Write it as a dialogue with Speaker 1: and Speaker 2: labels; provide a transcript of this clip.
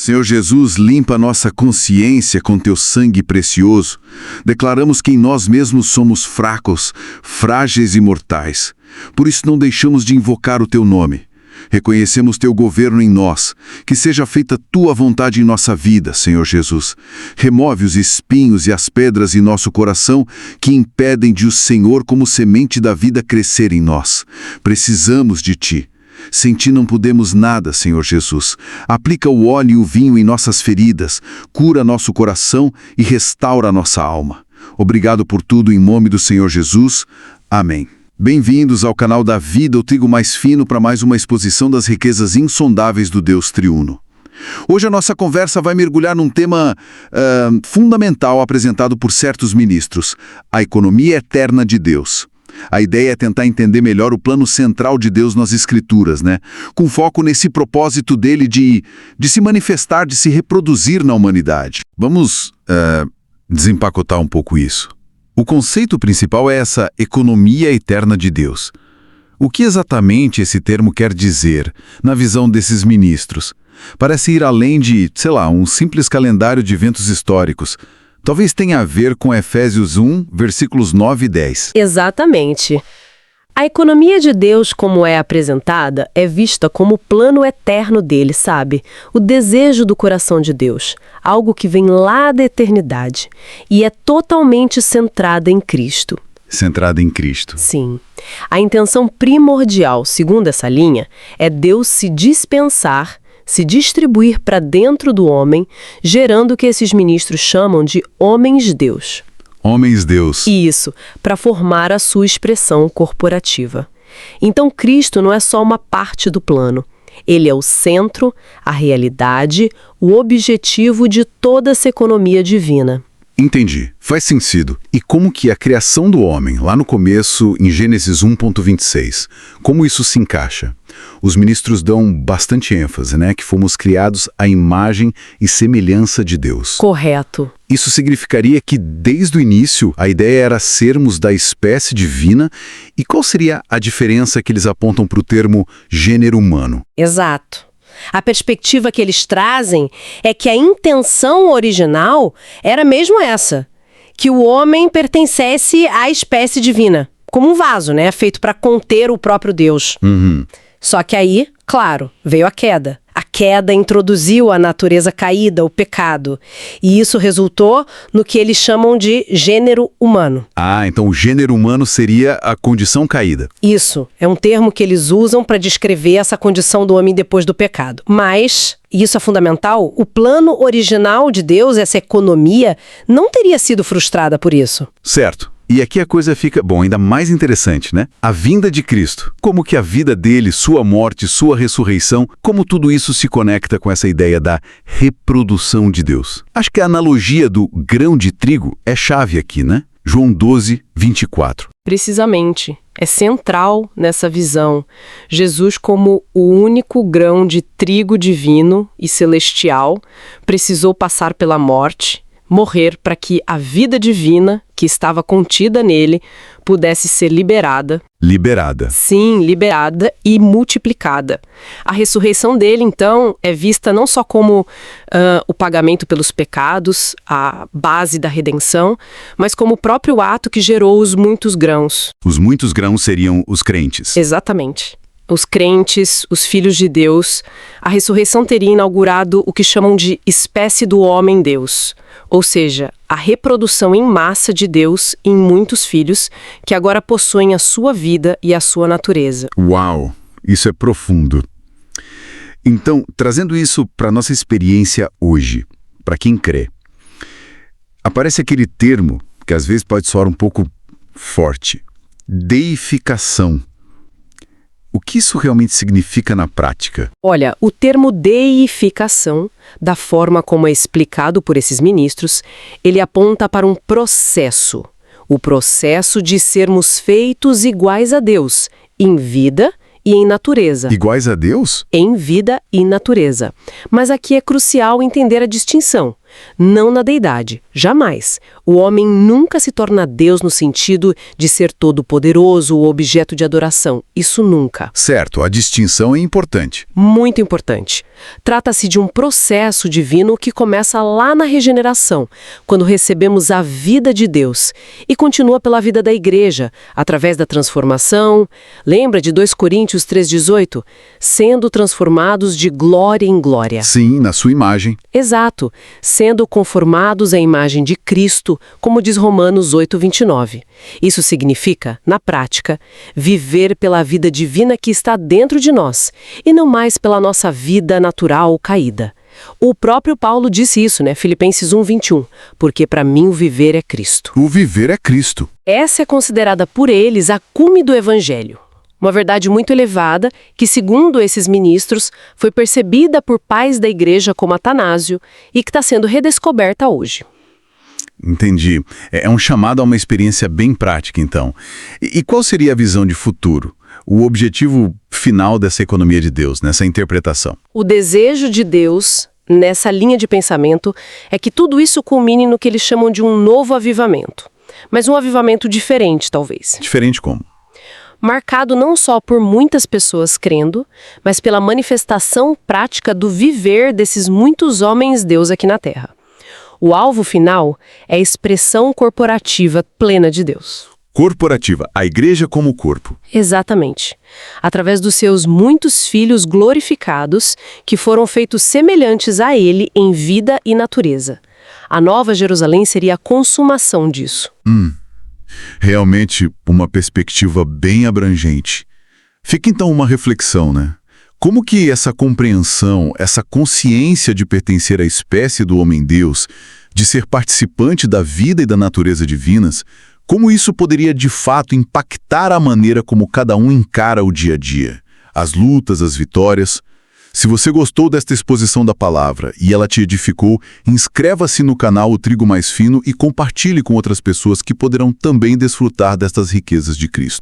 Speaker 1: Senhor Jesus, limpa nossa consciência com teu sangue precioso. Declaramos que em nós mesmos somos fracos, frágeis e mortais. Por isso não deixamos de invocar o teu nome. Reconhecemos teu governo em nós. Que seja feita tua vontade em nossa vida, Senhor Jesus. Remove os espinhos e as pedras em nosso coração que impedem de o Senhor como semente da vida crescer em nós. Precisamos de ti. Sem ti não podemos nada, Senhor Jesus. Aplica o óleo e o vinho em nossas feridas, cura nosso coração e restaura nossa alma. Obrigado por tudo em nome do Senhor Jesus. Amém. Bem-vindos ao canal da Vida, o Trigo Mais Fino, para mais uma exposição das riquezas insondáveis do Deus Triuno. Hoje a nossa conversa vai mergulhar num tema fundamental apresentado por certos ministros, a economia eterna de Deus. A ideia é tentar entender melhor o plano central de Deus nas Escrituras, né? Com foco nesse propósito dele de se manifestar, de se reproduzir na humanidade. Vamos desempacotar um pouco isso. O conceito principal é essa economia eterna de Deus. O que exatamente esse termo quer dizer na visão desses ministros? Parece ir além de, um simples calendário de eventos históricos. Talvez tenha a ver com Efésios 1, versículos 9 e 10.
Speaker 2: Exatamente. A economia de Deus, como é apresentada, é vista como o plano eterno dele, sabe? O desejo do coração de Deus, algo que vem lá da eternidade e é totalmente centrada em Cristo.
Speaker 1: Centrada em Cristo.
Speaker 2: Sim. A intenção primordial, segundo essa linha, é Deus se dispensar, se distribuir para dentro do homem, gerando o que esses ministros chamam de homens-deus.
Speaker 1: Homens-deus.
Speaker 2: Isso, para formar a sua expressão corporativa. Então, Cristo não é só uma parte do plano. Ele é o centro, a realidade, o objetivo de toda essa economia divina.
Speaker 1: Entendi. Faz sentido. E como que a criação do homem, lá no começo, em Gênesis 1.26, como isso se encaixa? Os ministros dão bastante ênfase, né? Que fomos criados à imagem e semelhança de Deus.
Speaker 2: Correto.
Speaker 1: Isso significaria que, desde o início, a ideia era sermos da espécie divina. E qual seria a diferença que eles apontam para o termo gênero humano?
Speaker 2: Exato. A perspectiva que eles trazem é que a intenção original era mesmo essa, que o homem pertencesse à espécie divina, como um vaso, né, feito para conter o próprio Deus. Só que aí, claro, veio a queda. A queda introduziu a natureza caída, o pecado. E isso resultou no que eles chamam de gênero humano.
Speaker 1: Ah, então o gênero humano seria a condição caída.
Speaker 2: Isso, é um termo que eles usam para descrever essa condição do homem depois do pecado. Mas, e isso é fundamental, o plano original de Deus, essa economia, não teria sido frustrada por isso.
Speaker 1: Certo. E aqui a coisa fica, ainda mais interessante, né? A vinda de Cristo. Como que a vida dele, sua morte, sua ressurreição, como tudo isso se conecta com essa ideia da reprodução de Deus. Acho que a analogia do grão de trigo é chave aqui, né? João 12, 24.
Speaker 2: Precisamente. É central nessa visão. Jesus, como o único grão de trigo divino e celestial, precisou passar pela morte, morrer para que a vida divina, que estava contida nele, pudesse ser liberada.
Speaker 1: Liberada.
Speaker 2: Sim, liberada e multiplicada. A ressurreição dele, então, é vista não só como o pagamento pelos pecados, a base da redenção, mas como o próprio ato que gerou os muitos grãos.
Speaker 1: Os muitos grãos seriam os crentes.
Speaker 2: Exatamente. Os crentes, os filhos de Deus. A ressurreição teria inaugurado o que chamam de espécie do homem-deus. Ou seja, a reprodução em massa de Deus em muitos filhos que agora possuem a sua vida e a sua natureza.
Speaker 1: Uau! Isso é profundo. Então, trazendo isso para a nossa experiência hoje, para quem crê, aparece aquele termo que às vezes pode soar um pouco forte. Deificação. O que isso realmente significa na prática?
Speaker 2: Olha, o termo deificação, da forma como é explicado por esses ministros, ele aponta para um processo. O processo de sermos feitos iguais a Deus, em vida e em natureza.
Speaker 1: Iguais a Deus?
Speaker 2: Em vida e natureza. Mas aqui é crucial entender a distinção. Não na deidade, jamais. O homem nunca se torna Deus no sentido de ser todo-poderoso ou objeto de adoração. Isso nunca.
Speaker 1: Certo, a distinção é importante.
Speaker 2: Muito importante. Trata-se de um processo divino que começa lá na regeneração, quando recebemos a vida de Deus, e continua pela vida da igreja, através da transformação. Lembra de 2 Coríntios 3,18? Sendo transformados de glória em glória.
Speaker 1: Sim, na sua imagem.
Speaker 2: Exato, sendo conformados à imagem de Cristo, como diz Romanos 8,29. Isso significa, na prática, viver pela vida divina que está dentro de nós, e não mais pela nossa vida natural caída. O próprio Paulo disse isso, Filipenses 1,21, porque para mim o viver é Cristo.
Speaker 1: O viver é Cristo.
Speaker 2: Essa é considerada por eles a cume do Evangelho. Uma verdade muito elevada que, segundo esses ministros, foi percebida por pais da igreja como Atanásio e que está sendo redescoberta hoje.
Speaker 1: Entendi. É um chamado a uma experiência bem prática, então. E qual seria a visão de futuro? O objetivo final dessa economia de Deus, nessa interpretação?
Speaker 2: O desejo de Deus, nessa linha de pensamento, é que tudo isso culmine no que eles chamam de um novo avivamento. Mas um avivamento diferente, talvez.
Speaker 1: Diferente como?
Speaker 2: Marcado não só por muitas pessoas crendo, mas pela manifestação prática do viver desses muitos homens-deus aqui na Terra. O alvo final é a expressão corporativa plena de Deus.
Speaker 1: Corporativa, a igreja como corpo.
Speaker 2: Exatamente. Através dos seus muitos filhos glorificados, que foram feitos semelhantes a ele em vida e natureza. A Nova Jerusalém seria a consumação disso.
Speaker 1: Realmente uma perspectiva bem abrangente. Fica então uma reflexão, Como que essa compreensão, essa consciência de pertencer à espécie do homem-deus, de ser participante da vida e da natureza divinas, como isso poderia de fato impactar a maneira como cada um encara o dia a dia, as lutas, as vitórias? Se você gostou desta exposição da palavra e ela te edificou, inscreva-se no canal O Trigo Mais Fino e compartilhe com outras pessoas que poderão também desfrutar destas riquezas de Cristo.